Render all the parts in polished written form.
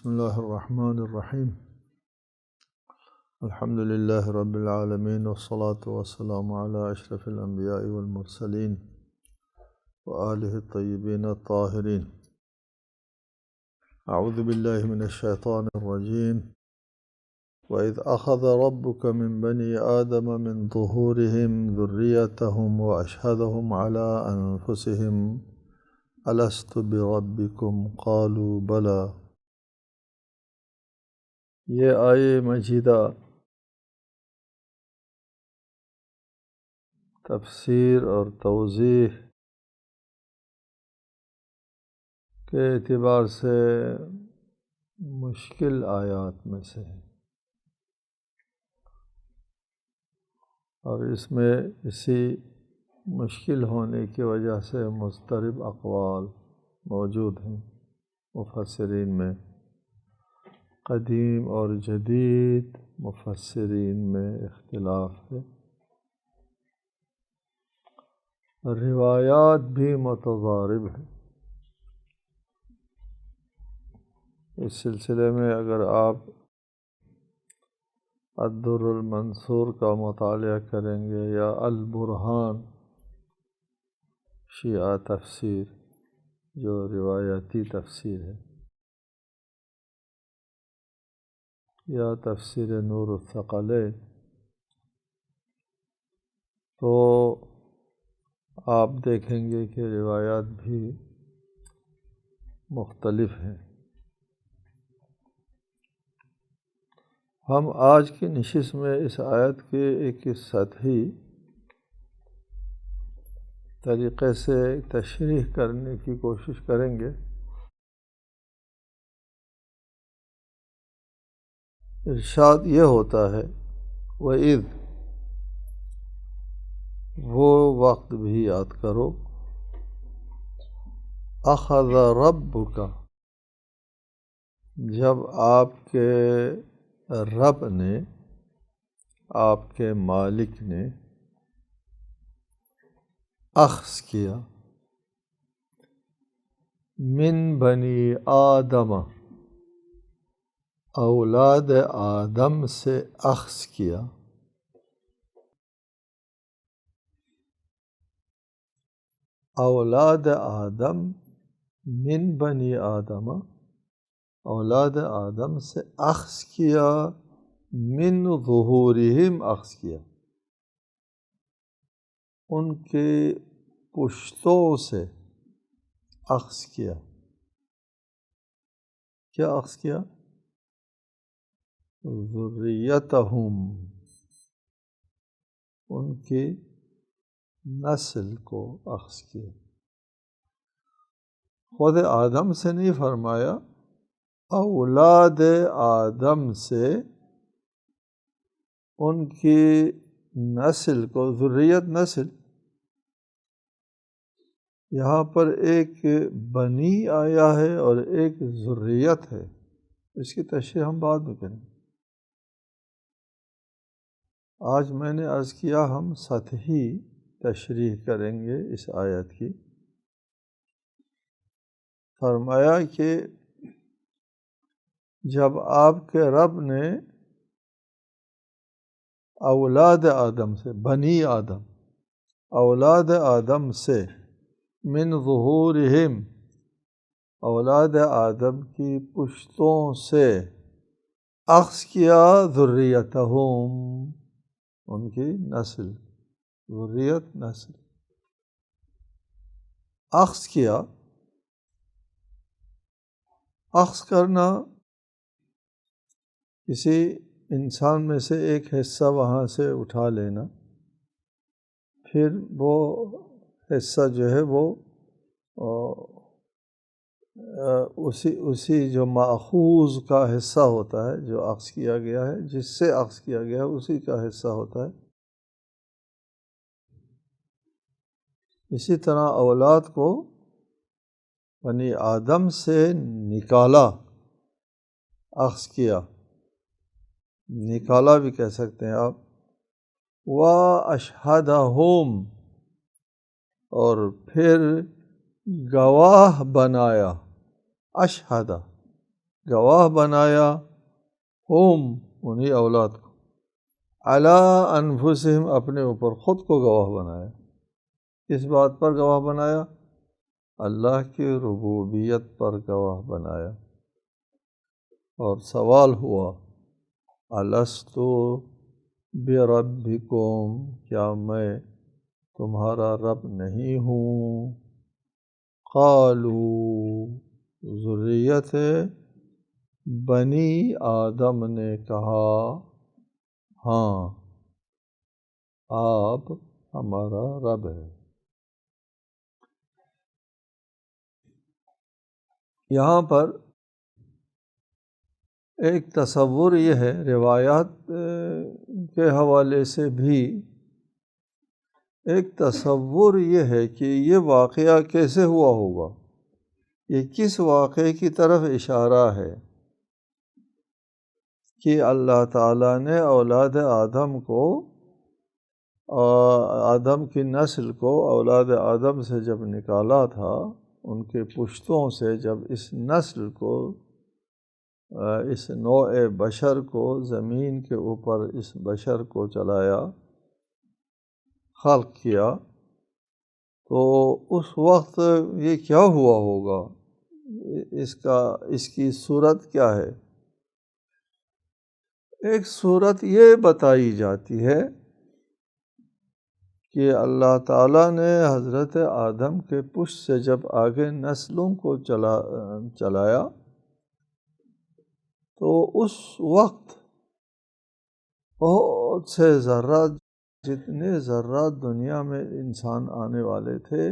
بسم الله الرحمن الرحيم الحمد لله رب العالمين والصلاة والسلام على أشرف الأنبياء والمرسلين وآله الطيبين الطاهرين. أعوذ بالله من الشيطان الرجيم. وإذ أخذ ربك من بني آدم من ظهورهم ذريتهم وأشهدهم على أنفسهم ألست بربكم قالوا بلى. یہ آیے مجیدہ تفسیر اور توضیح کے اعتبار سے مشکل آیات میں سے ہے، اور اس میں اسی مشکل ہونے کی وجہ سے مضطرب اقوال موجود ہیں مفسرین میں، قدیم اور جدید مفسرین میں اختلاف ہے، روایات بھی متضارب ہیں۔ اس سلسلے میں اگر آپ الدر المنصور کا مطالعہ کریں گے یا البرہان شیعہ تفسیر جو روایتی تفسیر ہے، یا تفسیر نور الثقلین، تو آپ دیکھیں گے کہ روایات بھی مختلف ہیں۔ ہم آج کی نشست میں اس آیت کے ایک سطحی طریقے سے تشریح کرنے کی کوشش کریں گے۔ ارشاد یہ ہوتا ہے وَإِذْ، وہ وقت بھی یاد کرو، أَخَذَ رَبُّكَ، جب آپ کے رب نے، آپ کے مالک نے اخذ کیا، من بنی آدم، اولاد آدم سے اخذ کیا، اولاد آدم من بنی آدم، اولاد آدم سے اخذ کیا، من ظہورہم، اخذ کیا ان کے پشتوں سے، اخذ کیا، کیا اخذ کیا؟ ذریتہم، ان کی نسل کو اخذ کیا۔ خود آدم سے نہیں فرمایا، اولاد آدم سے ان کی نسل کو، ذریت نسل، یہاں پر ایک بنی آیا ہے اور ایک ذریت ہے، اس کی تشریح ہم بعد میں کریں۔ آج میں نے عرض کیا ہم سطحی تشریح کریں گے اس آیت کی۔ فرمایا کہ جب آپ کے رب نے اولاد آدم سے، بنی آدم، اولاد آدم سے، من ظہورہم، اولاد آدم کی پشتوں سے، اخذ کیا، ذریتہم، ان کی نسل، ذریت نسل، اخذ کیا، اخذ کرنا، کسی انسان میں سے ایک حصہ وہاں سے اٹھا لینا، پھر وہ حصہ جو ہے وہ اسی جو ماخوذ کا حصہ ہوتا ہے، جو اخذ کیا گیا ہے، جس سے اخذ کیا گیا ہے، اسی کا حصہ ہوتا ہے۔ اسی طرح اولاد کو بنی آدم سے نکالا، اخذ کیا، نکالا بھی کہہ سکتے ہیں آپ، وَأَشْهَدَهُمْ، اور پھر گواہ بنایا، اشہد، گواہ بنایا انہی اولاد کو، علی انفسہم اپنے اوپر خود کو گواہ بنایا۔ کس بات پر گواہ بنایا؟ اللہ کی ربوبیت پر گواہ بنایا۔ اور سوال ہوا الست بربکم، کیا میں تمہارا رب نہیں ہوں؟ قالوا، ذریت بنی آدم نے کہا ہاں آپ ہمارا رب ہے۔ یہاں پر ایک تصور یہ ہے، روایات کے حوالے سے بھی ایک تصور یہ ہے کہ یہ واقعہ کیسے ہوا ہوگا، یہ کس واقعے کی طرف اشارہ ہے کہ اللہ تعالیٰ نے اولاد آدم کو، آدم کی نسل کو اولاد آدم سے جب نکالا تھا، ان کے پشتوں سے جب اس نسل کو، اس نوع بشر کو زمین کے اوپر اس بشر کو چلایا، خلق کیا، تو اس وقت یہ کیا ہوا ہوگا، اس کی صورت کیا ہے؟ ایک صورت یہ بتائی جاتی ہے کہ اللہ تعالیٰ نے حضرت آدم کے پشت سے جب آگے نسلوں کو چلایا تو اس وقت بہت سے ذرات، جتنے ذرات دنیا میں انسان آنے والے تھے،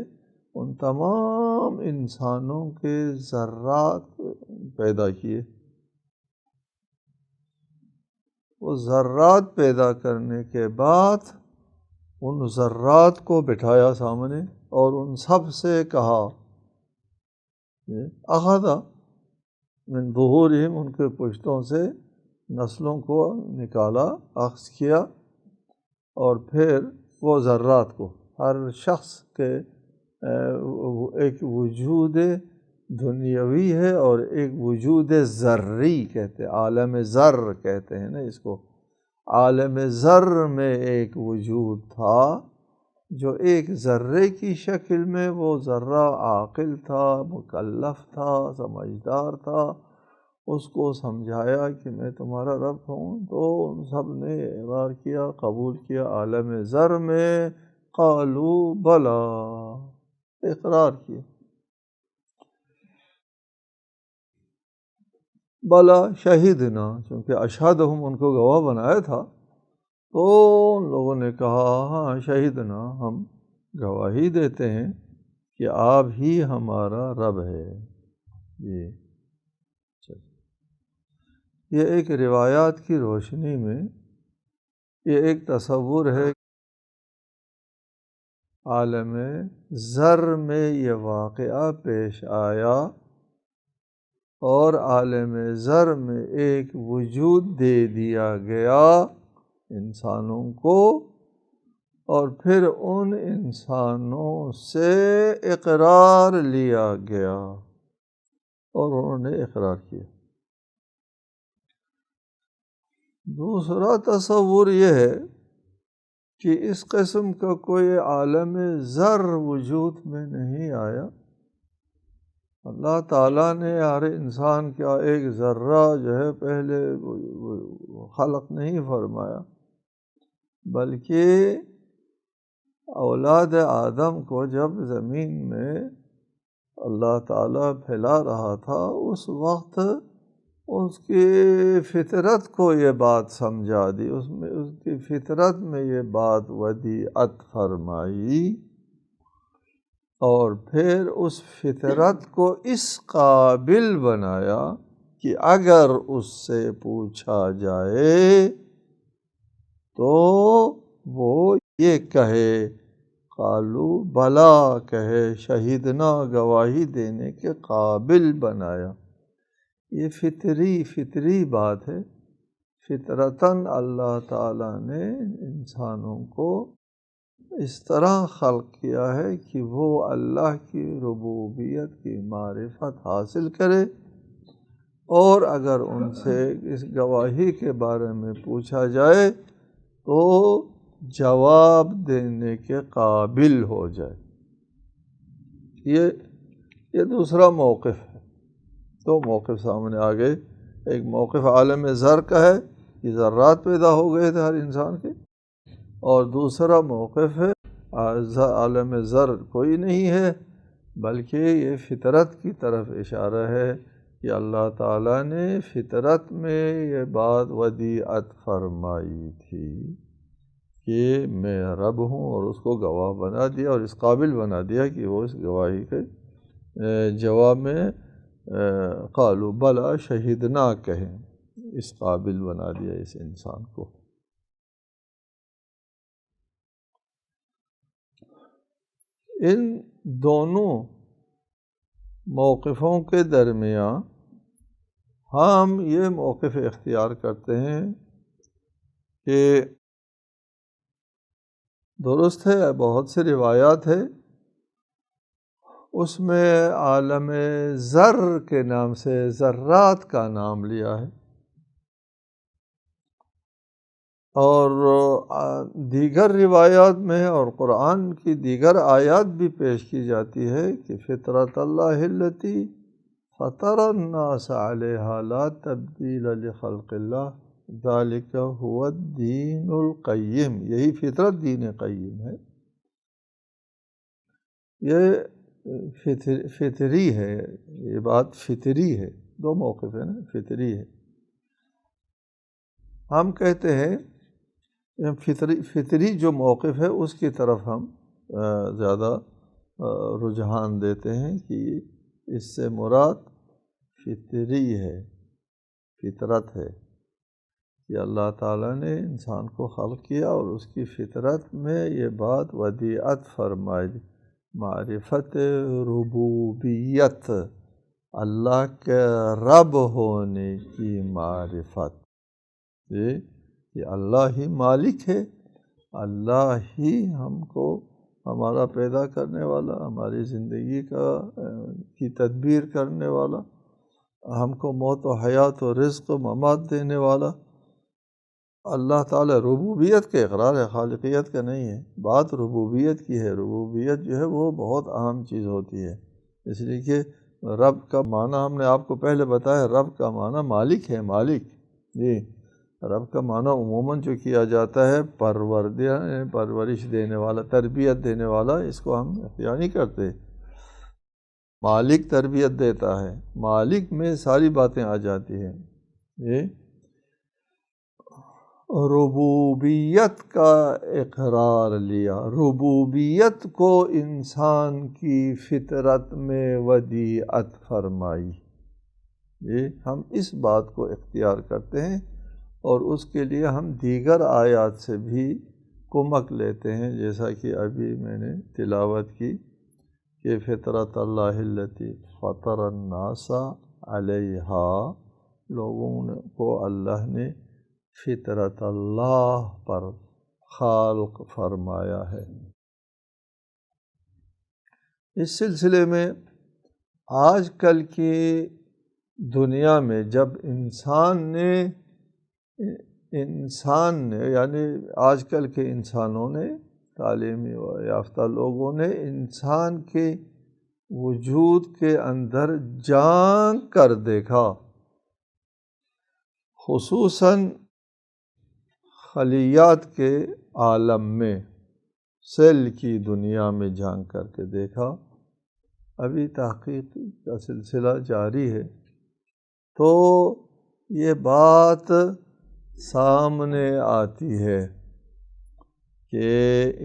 ان تمام انسانوں کے ذرات پیدا کیے۔ وہ ذرات پیدا کرنے کے بعد ان ذرات کو بٹھایا سامنے اور ان سب سے کہا، اخذ من ظہورہم، ان کے پشتوں سے نسلوں کو نکالا، اخذ کیا، اور پھر وہ ذرات کو، ہر شخص کے ایک وجود دنیاوی ہے اور ایک وجود ذری کہتے ہیں، عالم ذر کہتے ہیں نا اس کو۔ عالم ذر میں ایک وجود تھا جو ایک ذرے کی شکل میں، وہ ذرہ عاقل تھا، مکلف تھا، سمجھدار تھا، اس کو سمجھایا کہ میں تمہارا رب ہوں، تو ان سب نے اقرار کیا، قبول کیا۔ عالم ذر میں قالوا بلا، اقرار کیا، بلا شہدنا، چونکہ اشہدہم ان کو گواہ بنایا تھا، تو ان لوگوں نے کہا ہاں شہدنا، ہم گواہی دیتے ہیں کہ آپ ہی ہمارا رب ہے۔ یہ ایک روایات کی روشنی میں یہ ایک تصور ہے، عالم ذر میں یہ واقعہ پیش آیا اور عالم ذر میں ایک وجود دے دیا گیا انسانوں کو، اور پھر ان انسانوں سے اقرار لیا گیا اور انہوں نے اقرار کیا۔ دوسرا تصور یہ ہے کہ اس قسم کا کوئی عالم ذر وجود میں نہیں آیا، اللہ تعالیٰ نے ہر انسان کا ایک ذرہ جو ہے پہلے خلق نہیں فرمایا، بلکہ اولاد آدم کو جب زمین میں اللہ تعالیٰ پھیلا رہا تھا، اس وقت اس کی فطرت کو یہ بات سمجھا دی، اس کی فطرت میں یہ بات ودیعت فرمائی، اور پھر اس فطرت کو اس قابل بنایا کہ اگر اس سے پوچھا جائے تو وہ یہ کہے، قالو بلا کہے، شہیدنا گواہی دینے کے قابل بنایا۔ یہ فطری بات ہے، فطرتاً اللہ تعالیٰ نے انسانوں کو اس طرح خلق کیا ہے کہ وہ اللہ کی ربوبیت کی معرفت حاصل کرے اور اگر ان سے اس گواہی کے بارے میں پوچھا جائے تو جواب دینے کے قابل ہو جائے۔ یہ دوسرا موقف ہے۔ دو موقف سامنے آ گئے، ایک موقف عالم ذر کا ہے کہ ذرات پیدا ہو گئے تھے ہر انسان کے، اور دوسرا موقف ہے عالم ذر کوئی نہیں ہے، بلکہ یہ فطرت کی طرف اشارہ ہے کہ اللہ تعالیٰ نے فطرت میں یہ بات ودیعت فرمائی تھی کہ میں رب ہوں، اور اس کو گواہ بنا دیا اور اس قابل بنا دیا کہ وہ اس گواہی کے جواب میں قالوا بلا شہدنا کہیں، اس قابل بنا دیا اس انسان کو۔ ان دونوں موقفوں کے درمیان ہم یہ موقف اختیار کرتے ہیں کہ درست ہے بہت سے روایات ہے، اس میں عالم ذر کے نام سے ذرات کا نام لیا ہے، اور دیگر روایات میں اور قرآن کی دیگر آیات بھی پیش کی جاتی ہے کہ فطرت اللہ التی فطر الناس علیہا لا تبدیل لخلق اللہ ذالک هو الدین القیم، یہی فطرت دین قیم ہے۔ یہ فطری ہے، یہ بات فطری ہے، دو موقف ہے نا، فطری ہے۔ ہم کہتے ہیں فطری جو موقف ہے اس کی طرف ہم زیادہ رجحان دیتے ہیں کہ اس سے مراد فطری ہے، فطرت ہے کہ اللہ تعالیٰ نے انسان کو خلق کیا اور اس کی فطرت میں یہ بات ودیعت فرمائی، معرفت ربوبیت، اللہ کے رب ہونے کی معرفت، کہ اللہ ہی مالک ہے، اللہ ہی ہم کو ہمارا پیدا کرنے والا، ہماری زندگی کی تدبیر کرنے والا، ہم کو موت و حیات و رزق و ممات دینے والا اللہ تعالیٰ۔ ربوبیت کا اقرار ہے، خالقیت کا نہیں ہے، بات ربوبیت کی ہے۔ ربوبیت جو ہے وہ بہت اہم چیز ہوتی ہے، اس لیے کہ رب کا معنی ہم نے آپ کو پہلے بتایا، رب کا معنی مالک ہے، مالک جی۔ رب کا معنی عموماً جو کیا جاتا ہے پرورش دینے والا، تربیت دینے والا، اس کو ہم اختیار نہیں کرتے۔ مالک تربیت دیتا ہے، مالک میں ساری باتیں آ جاتی ہیں۔ یہ ربوبیت کا اقرار لیا، ربوبیت کو انسان کی فطرت میں ودیعت فرمائی، یہ ہم اس بات کو اختیار کرتے ہیں، اور اس کے لیے ہم دیگر آیات سے بھی کمک لیتے ہیں، جیسا کہ ابھی میں نے تلاوت کی کہ فطرت اللہ التی فطر الناس علیہا، لوگوں کو اللہ نے فطرت اللہ پر خالق فرمایا ہے۔ اس سلسلے میں آج کل کی دنیا میں جب انسان نے یعنی آج کل کے انسانوں نے، تعلیم یافتہ لوگوں نے انسان کے وجود کے اندر جھانک کر دیکھا، خصوصاً خلیات کے عالم میں، سیل کی دنیا میں جھانک کر کے دیکھا۔ ابھی تحقیق کا سلسلہ جاری ہے، تو یہ بات سامنے آتی ہے کہ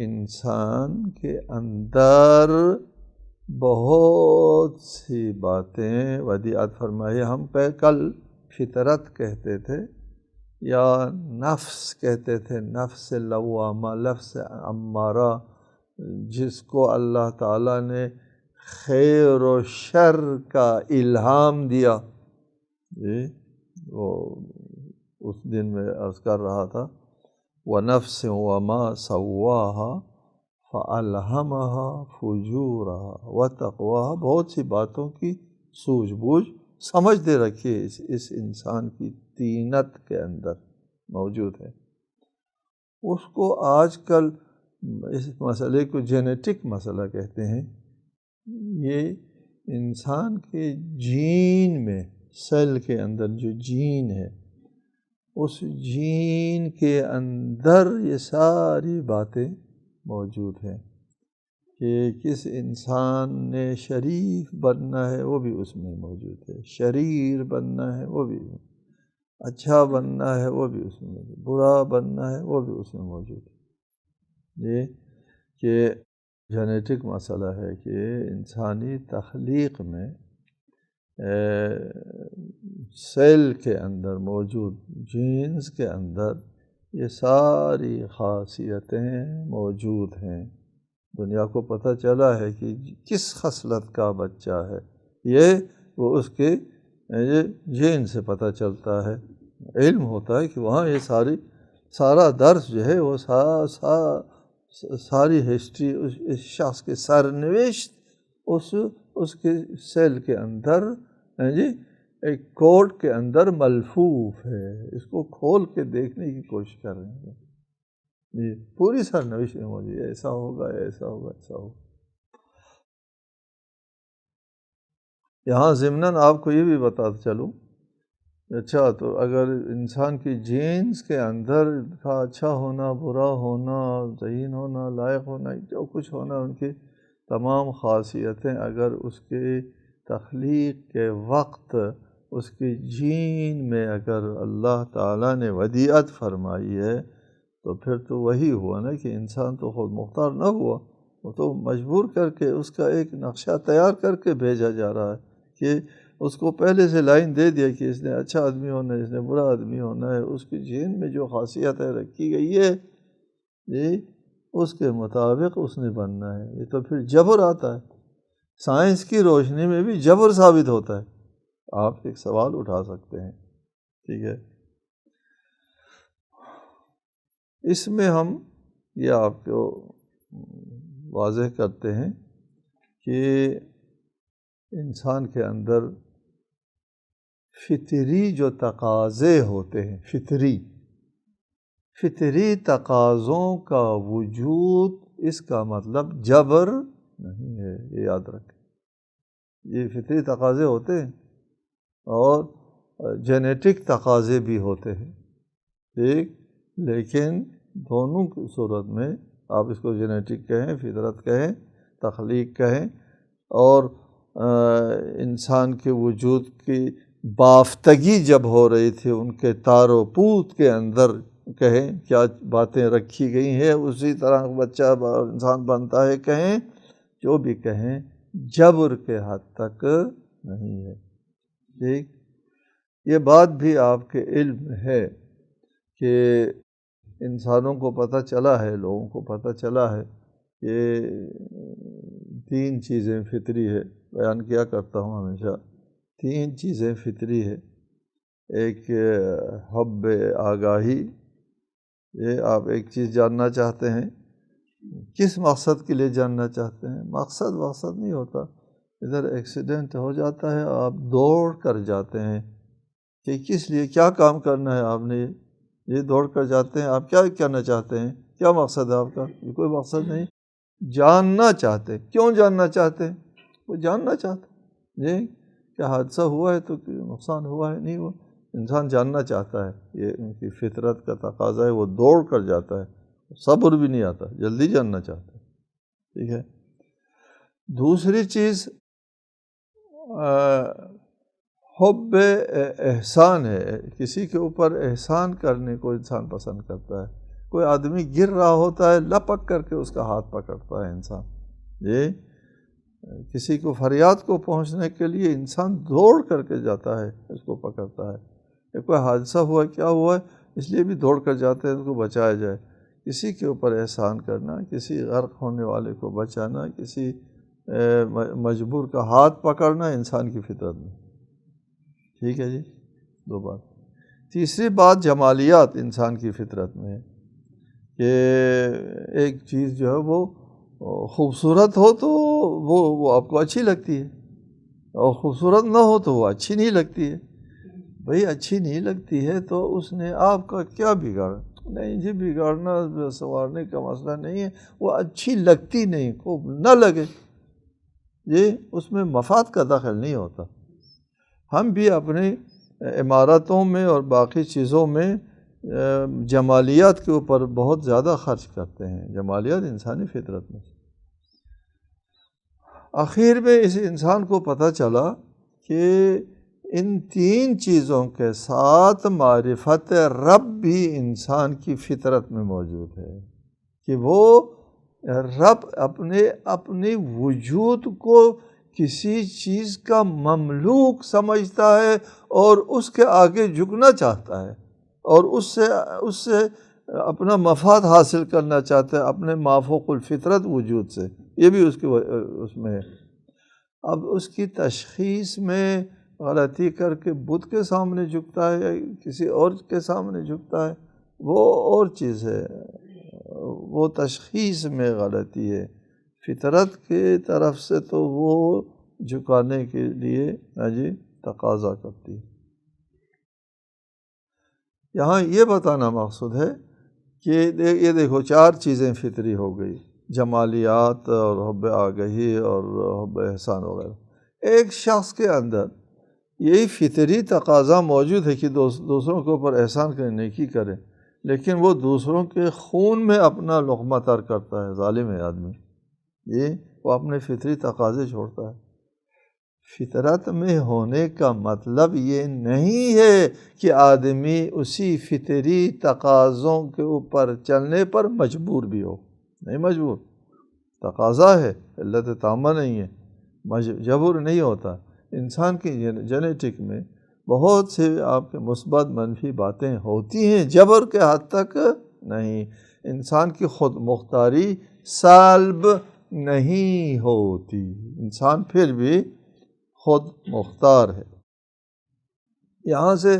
انسان کے اندر بہت سی باتیں ودیعت فرمائی۔ ہم کل فطرت کہتے تھے یا نفس کہتے تھے، نفس لوامہ، نفس امارہ، جس کو اللہ تعالیٰ نے خیر و شر کا الہام دیا۔ وہ اس دن میں عرض کر رہا تھا وَنَفْسٍ وَمَا سَوَّاهَا فَأَلْهَمَهَا فُجُورَهَا وَتَقْوَاهَا، بہت سی باتوں کی سوجھ بوجھ سمجھ دے رکھی ہے اس انسان کی طینت کے اندر موجود ہے. اس کو آج کل اس مسئلے کو جینیٹک مسئلہ کہتے ہیں. یہ انسان کے جین میں، سیل کے اندر جو جین ہے، اس جین کے اندر یہ ساری باتیں موجود ہیں کہ کس انسان نے شریف بننا ہے وہ بھی اس میں موجود ہے، شریر بننا ہے وہ بھی، اچھا بننا ہے وہ بھی اس میں موجود، برا بننا ہے وہ بھی اس میں موجود ہے. یہ کہ جینیٹک مسئلہ ہے کہ انسانی تخلیق میں سیل کے اندر موجود جینز کے اندر یہ ساری خاصیتیں موجود ہیں. دنیا کو پتہ چلا ہے کہ کس خصلت کا بچہ ہے، یہ وہ اس کے جین سے پتہ چلتا ہے. علم ہوتا ہے کہ وہاں یہ سارا درس جو ہے وہ ساری ہسٹری اس شخص کے سرنوشت اس کے سیل کے اندر ایک کوڈ کے اندر ملفوف ہے. اس کو کھول کے دیکھنے کی کوشش کر رہے ہیں. جی پوری سرنوشت میں موجود ہے، ایسا ہوگا ایسا ہوگا ایسا ہوگا. یہاں ضمناً آپ کو یہ بھی بتاتا چلوں، اچھا تو اگر انسان کی جینز کے اندر کا اچھا ہونا، برا ہونا، ذہین ہونا، لائق ہونا، جو کچھ ہونا، ان کی تمام خاصیتیں اگر اس کے تخلیق کے وقت اس کی جین میں اگر اللہ تعالیٰ نے ودیعت فرمائی ہے تو پھر تو وہی ہوا نا کہ انسان تو خود مختار نہ ہوا، وہ تو مجبور کر کے اس کا ایک نقشہ تیار کر کے بھیجا جا رہا ہے کہ اس کو پہلے سے لائن دے دیا کہ اس نے اچھا آدمی ہونا ہے، اس نے برا آدمی ہونا ہے، اس کی جین میں جو خاصیتیں رکھی گئی ہے جی اس کے مطابق اس نے بننا ہے. یہ تو پھر جبر آتا ہے، سائنس کی روشنی میں بھی جبر ثابت ہوتا ہے. آپ ایک سوال اٹھا سکتے ہیں، ٹھیک ہے، اس میں ہم یہ آپ کو واضح کرتے ہیں کہ انسان کے اندر فطری جو تقاضے ہوتے ہیں، فطری تقاضوں کا وجود، اس کا مطلب جبر نہیں ہے، یہ یاد رکھیں. یہ فطری تقاضے ہوتے ہیں اور جینیٹک تقاضے بھی ہوتے ہیں، ٹھیک، لیکن دونوں کی صورت میں آپ اس کو جینیٹک کہیں، فطرت کہیں، تخلیق کہیں، اور انسان کے وجود کی بافتگی جب ہو رہی تھی ان کے تار و پود کے اندر کہیں کیا باتیں رکھی گئی ہیں، اسی طرح بچہ انسان بنتا ہے کہیں، جو بھی کہیں، جبر کے حد تک نہیں ہے. ٹھیک، یہ بات بھی آپ کے علم میں ہے کہ انسانوں کو پتہ چلا ہے، لوگوں کو پتہ چلا ہے کہ 3 چیزیں فطری ہے. بیان کیا کرتا ہوں ہمیشہ، 3 چیزیں فطری ہے. ایک حب آگاہی، یہ آپ ایک چیز جاننا چاہتے ہیں، کس مقصد کے لیے جاننا چاہتے ہیں، مقصد نہیں ہوتا، ادھر ایکسیڈنٹ ہو جاتا ہے، آپ دوڑ کر جاتے ہیں کہ کس لیے، کیا کام کرنا ہے آپ نے، یہ دوڑ کر جاتے ہیں، آپ کیا کرنا چاہتے ہیں، کیا مقصد ہے آپ کا، یہ کوئی مقصد نہیں، جاننا چاہتے. کیوں جاننا چاہتے ہیں؟ وہ جاننا چاہتے جی کیا حادثہ ہوا ہے تو نقصان ہوا ہے، نہیں ہوا، انسان جاننا چاہتا ہے، یہ ان کی فطرت کا تقاضا ہے. وہ دوڑ کر جاتا ہے، صبر بھی نہیں آتا، جلدی جاننا چاہتا ہے. ٹھیک ہے. دوسری چیز حب احسان ہے، کسی کے اوپر احسان کرنے کو انسان پسند کرتا ہے. کوئی آدمی گر رہا ہوتا ہے، لپک کر کے اس کا ہاتھ پکڑتا ہے انسان. یہ کسی کو فریاد کو پہنچنے کے لیے انسان دوڑ کر کے جاتا ہے، اس کو پکڑتا ہے. کوئی حادثہ ہوا، کیا ہوا ہے، اس لیے بھی دوڑ کر جاتے ہیں اس کو بچایا جائے. کسی کے اوپر احسان کرنا، کسی غرق ہونے والے کو بچانا، کسی مجبور کا ہاتھ پکڑنا انسان کی فطرت میں. ٹھیک ہے جی، 2 بات. تیسری بات جمالیات انسان کی فطرت میں ہے کہ ایک چیز جو ہے وہ خوبصورت ہو تو وہ آپ کو اچھی لگتی ہے. اور خوبصورت نہ ہو تو وہ اچھی نہیں لگتی ہے. بھئی اچھی نہیں لگتی ہے تو اس نے آپ کا کیا بگاڑا؟ نہیں جی، بگاڑنا سنوارنے کا مسئلہ نہیں ہے، وہ اچھی لگتی نہیں، خوب نہ لگے، یہ اس میں مفاد کا دخل نہیں ہوتا. ہم بھی اپنی عمارتوں میں اور باقی چیزوں میں جمالیات کے اوپر بہت زیادہ خرچ کرتے ہیں. جمالیات انسانی فطرت میں. آخر میں اس انسان کو پتہ چلا کہ ان تین چیزوں کے ساتھ معرفت رب بھی انسان کی فطرت میں موجود ہے، کہ وہ رب اپنے وجود کو کسی چیز کا مملوک سمجھتا ہے اور اس کے آگے جھکنا چاہتا ہے اور اس سے اپنا مفاد حاصل کرنا چاہتا ہے اپنے مافوق الفطرت وجود سے. یہ بھی اس میں ہے. اب اس کی تشخیص میں غلطی کر کے بت کے سامنے جھکتا ہے یا کسی اور کے سامنے جھکتا ہے، وہ اور چیز ہے، وہ تشخیص میں غلطی ہے. فطرت کی طرف سے تو وہ جھکانے کے لیے تقاضا کرتی ہے. یہاں یہ بتانا مقصود ہے کہ یہ دیکھو چار چیزیں فطری ہو گئی، جمالیات اور حب آگہی اور حب احسان وغیرہ. ایک شخص کے اندر یہی فطری تقاضا موجود ہے کہ دوسروں کے اوپر احسان کرے، نیکی کرے، لیکن وہ دوسروں کے خون میں اپنا لقمہ تر کرتا ہے. ظالم ہے آدمی، یہ وہ اپنے فطری تقاضے چھوڑتا ہے. فطرت میں ہونے کا مطلب یہ نہیں ہے کہ آدمی اسی فطری تقاضوں کے اوپر چلنے پر مجبور بھی ہو. نہیں مجبور، تقاضا ہے، علت تامہ نہیں ہے، جبر نہیں ہوتا. انسان کی جینیٹک میں بہت سے آپ کے مثبت منفی باتیں ہوتی ہیں، جبر کے حد تک نہیں. انسان کی خود مختاری سالب نہیں ہوتی، انسان پھر بھی خود مختار ہے. یہاں سے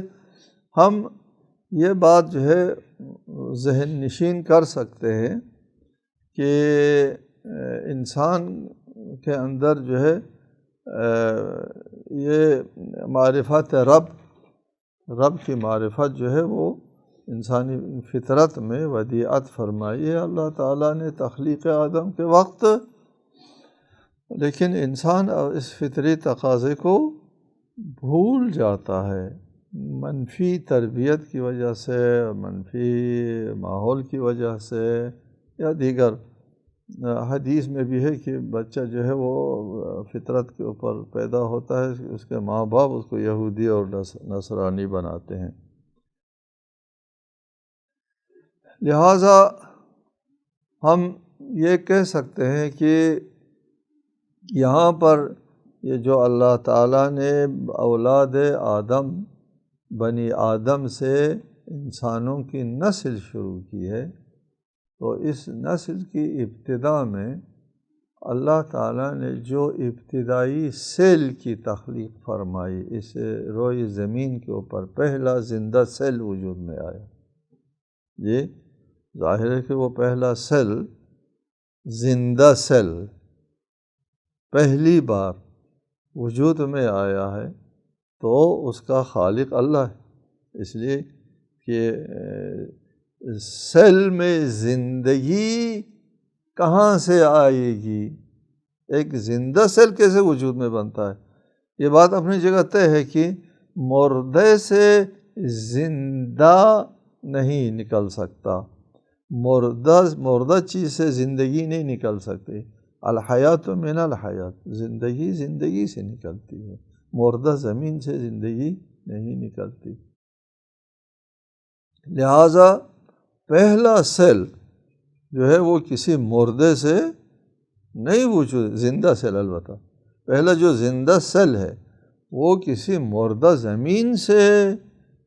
ہم یہ بات جو ہے ذہن نشین کر سکتے ہیں کہ انسان کے اندر جو ہے یہ معرفت رب کی معرفت جو ہے وہ انسانی فطرت میں ودیعت فرمائی ہے اللہ تعالیٰ نے تخلیق آدم کے وقت. لیکن انسان اس فطری تقاضے کو بھول جاتا ہے، منفی تربیت کی وجہ سے، منفی ماحول کی وجہ سے، یا دیگر. حدیث میں بھی ہے کہ بچہ جو ہے وہ فطرت کے اوپر پیدا ہوتا ہے، اس کے ماں باپ اس کو یہودی اور نصرانی بناتے ہیں. لہٰذا ہم یہ کہہ سکتے ہیں کہ یہاں پر یہ جو اللہ تعالیٰ نے اولاد آدم، بنی آدم سے انسانوں کی نسل شروع کی ہے، تو اس نسل کی ابتدا میں اللہ تعالیٰ نے جو ابتدائی سیل کی تخلیق فرمائی، اس روئے زمین کے اوپر پہلا زندہ سیل وجود میں آیا. یہ ظاہر ہے کہ وہ پہلا سیل، زندہ سیل پہلی بار وجود میں آیا ہے تو اس کا خالق اللہ ہے. اس لیے کہ سیل میں زندگی کہاں سے آئے گی؟ ایک زندہ سیل کیسے وجود میں بنتا ہے؟ یہ بات اپنی جگہ طے ہے کہ مردے سے زندہ نہیں نکل سکتا، مردہ چیز سے زندگی نہیں نکل سکتی. الحیات من الحیات، زندگی سے نکلتی ہے، مردہ زمین سے زندگی نہیں نکلتی. لہٰذا پہلا سیل جو ہے وہ کسی مردے سے نہیں وجود، زندہ سیل البتہ پہلا جو زندہ سیل ہے وہ کسی مردہ زمین سے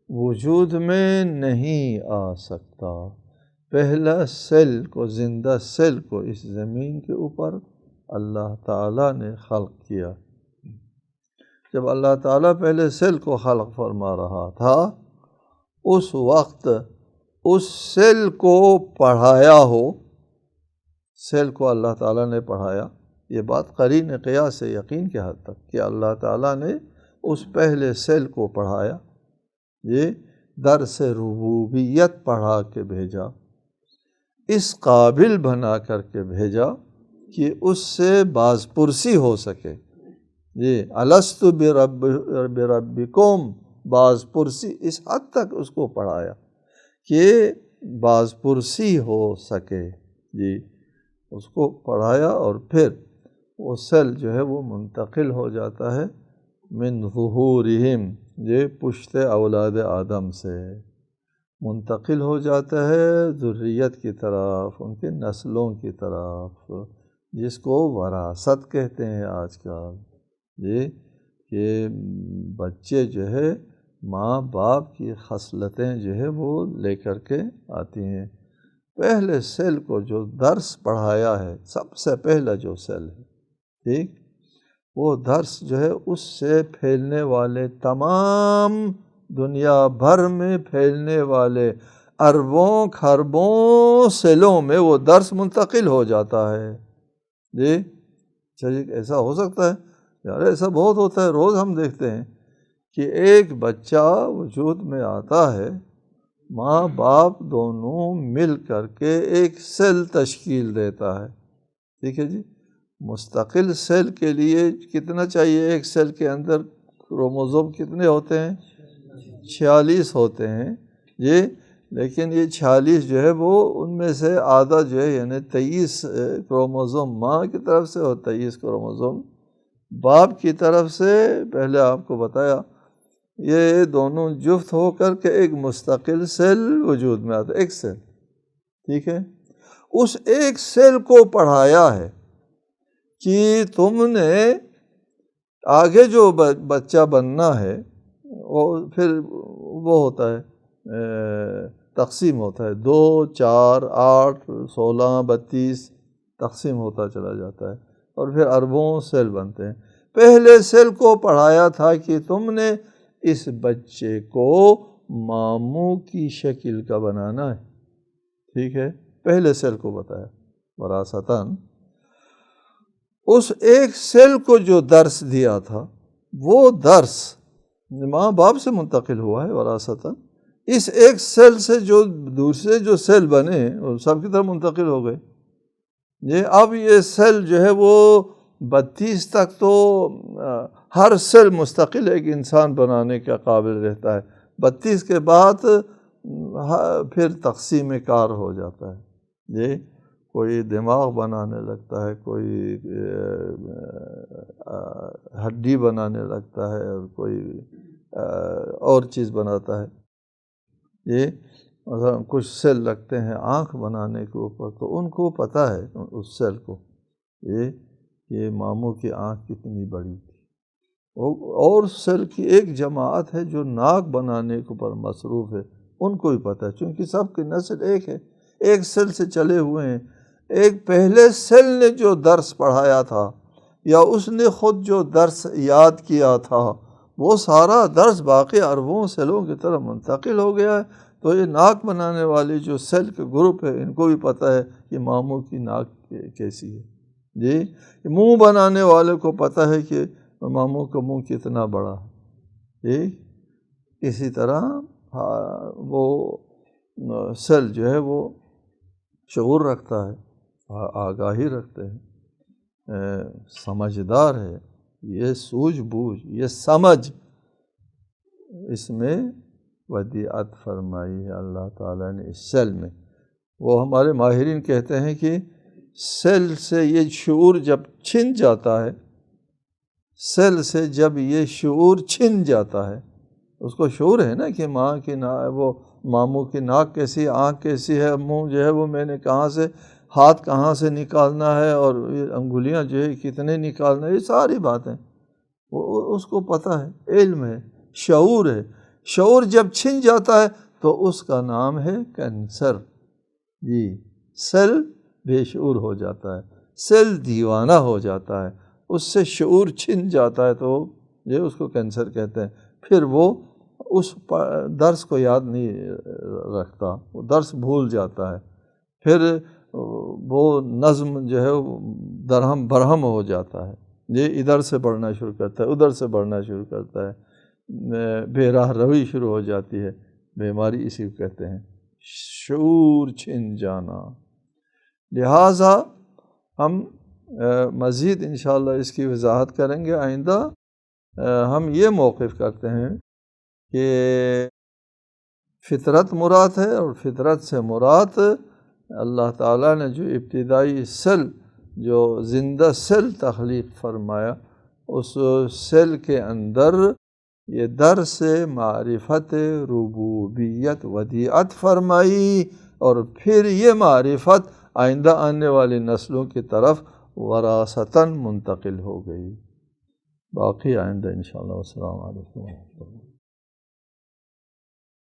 وجود میں نہیں آ سکتا. پہلا سیل کو، زندہ سیل کو اس زمین کے اوپر اللہ تعالیٰ نے خلق کیا. جب اللہ تعالیٰ پہلے سیل کو خلق فرما رہا تھا، اس وقت اس سیل کو پڑھایا ہو، سیل کو اللہ تعالیٰ نے پڑھایا. یہ بات قرین قیاس یقین کے حد تک کہ اللہ تعالیٰ نے اس پہلے سیل کو پڑھایا، یہ درس ربوبیت پڑھا کے بھیجا، اس قابل بنا کر کے بھیجا کہ اس سے باز پرسی ہو سکے۔ یہ الست بربکم، باز پرسی، اس حد تک اس کو پڑھایا کہ باز پرسی ہو سکے۔ جی اس کو پڑھایا اور پھر وہ سیل جو ہے وہ منتقل ہو جاتا ہے من ظہورہم، یہ پشت اولاد آدم سے منتقل ہو جاتا ہے ذریت کی طرف، ان کے نسلوں کی طرف، جس کو وراثت کہتے ہیں آج کل۔ یہ کہ بچے جو ہے ماں باپ کی خصلتیں جو ہے وہ لے کر کے آتی ہیں۔ پہلے سیل کو جو درس پڑھایا ہے، سب سے پہلا جو سیل ہے، ٹھیک، وہ درس جو ہے اس سے پھیلنے والے تمام دنیا بھر میں پھیلنے والے اربوں کھربوں سیلوں میں وہ درس منتقل ہو جاتا ہے۔ جی چلیے، ایسا ہو سکتا ہے یار، ایسا بہت ہوتا ہے، روز ہم دیکھتے ہیں کہ ایک بچہ وجود میں آتا ہے، ماں باپ دونوں مل کر کے ایک سیل تشکیل دیتا ہے، ٹھیک ہے جی۔ مستقل سیل کے لیے کتنا چاہیے؟ ایک سیل کے اندر کروموزوم کتنے ہوتے ہیں؟ 46 ہوتے ہیں یہ، لیکن یہ 46 جو ہے وہ ان میں سے آدھا جو ہے یعنی 23 کروموزوم ماں کی طرف سے اور 23 کروموزوم باپ کی طرف سے، پہلے آپ کو بتایا، یہ دونوں جفت ہو کر کے ایک مستقل سیل وجود میں آتا ہے، ایک سیل، ٹھیک ہے۔ اس ایک سیل کو پڑھایا ہے کہ تم نے آگے جو بچہ بننا ہے وہ پھر وہ ہوتا ہے تقسیم ہوتا ہے، 2 4 8 16 32 تقسیم ہوتا چلا جاتا ہے، اور پھر اربوں سیل بنتے ہیں۔ پہلے سیل کو پڑھایا تھا کہ تم نے اس بچے کو ماموں کی شکل کا بنانا ہے، ٹھیک ہے، پہلے سیل کو بتایا وراثتاً۔ اس ایک سیل کو جو درس دیا تھا، وہ درس ماں باپ سے منتقل ہوا ہے وراثتاً۔ اس ایک سیل سے جو دوسرے جو سیل بنے وہ سب کی طرف منتقل ہو گئے۔ یہ اب یہ سیل جو ہے وہ 32 تک تو ہر سیل مستقل ایک انسان بنانے کا قابل رہتا ہے، 32 کے بعد پھر تقسیم کار ہو جاتا ہے۔ یہ کوئی دماغ بنانے لگتا ہے، کوئی ہڈی بنانے لگتا ہے، اور کوئی اور چیز بناتا ہے۔ یہ مثلا کچھ سیل لگتے ہیں آنکھ بنانے کے اوپر، تو ان کو پتہ ہے اس سیل کو یہ ماموں کی آنکھ کتنی بڑی تھی۔ اور سیل کی ایک جماعت ہے جو ناک بنانے کے اوپر مصروف ہے، ان کو بھی پتہ ہے، چونکہ سب کی نسل ایک ہے، ایک سیل سے چلے ہوئے ہیں۔ ایک پہلے سیل نے جو درس پڑھایا تھا یا اس نے خود جو درس یاد کیا تھا، وہ سارا درس باقی اربوں سیلوں کی طرف منتقل ہو گیا ہے۔ تو یہ ناک بنانے والے جو سیل کے گروپ ہے، ان کو بھی پتہ ہے کہ ماموں کی ناک کیسی ہے۔ جی منہ بنانے والے کو پتہ ہے کہ ماموں کا منہ کتنا بڑا ہے۔ اسی طرح وہ سیل جو ہے وہ شعور رکھتا ہے، آگاہی رکھتے ہیں، سمجھدار ہے، یہ سوجھ بوجھ، یہ سمجھ، اس میں ودیعت فرمائی ہے اللہ تعالیٰ نے اس سیل میں۔ وہ ہمارے ماہرین کہتے ہیں کہ سیل سے یہ شعور جب چھن جاتا ہے، سیل سے جب یہ شعور چھن جاتا ہے، اس کو شعور ہے نا کہ ماں کی وہ ماموں کی ناک کیسی، آنکھ کیسی ہے، منہ جو ہے وہ میں نے کہاں سے، ہاتھ کہاں سے نکالنا ہے، اور انگلیاں جو ہے کتنے نکالنا ہے، یہ ساری باتیں وہ اس کو پتہ ہے، علم ہے، شعور ہے۔ شعور جب چھن جاتا ہے تو اس کا نام ہے کینسر۔ جی سیل بے شعور ہو جاتا ہے، سیل دیوانہ ہو جاتا ہے، اس سے شعور چھن جاتا ہے، تو یہ اس کو کینسر کہتے ہیں۔ پھر وہ اس درس کو یاد نہیں رکھتا، وہ درس بھول جاتا ہے، پھر وہ نظم جو ہے درہم برہم ہو جاتا ہے، یہ ادھر سے بڑھنا شروع کرتا ہے، ادھر سے بڑھنا شروع کرتا ہے، بے راہ روی شروع ہو جاتی ہے، بیماری اسی کو کہتے ہیں، شعور چھن جانا۔ لہٰذا ہم مزید انشاءاللہ اس کی وضاحت کریں گے آئندہ۔ ہم یہ موقف کرتے ہیں کہ فطرت مراد ہے، اور فطرت سے مراد اللہ تعالیٰ نے جو ابتدائی سیل، جو زندہ سیل تخلیق فرمایا، اس سیل کے اندر یہ درس معرفت ربوبیت ودیعت فرمائی، اور پھر یہ معرفت آئندہ آنے والی نسلوں کی طرف وراثتاً منتقل ہو گئی۔ باقی آئندہ انشاءاللہ۔ السلام علیکم ورحمۃ اللہ۔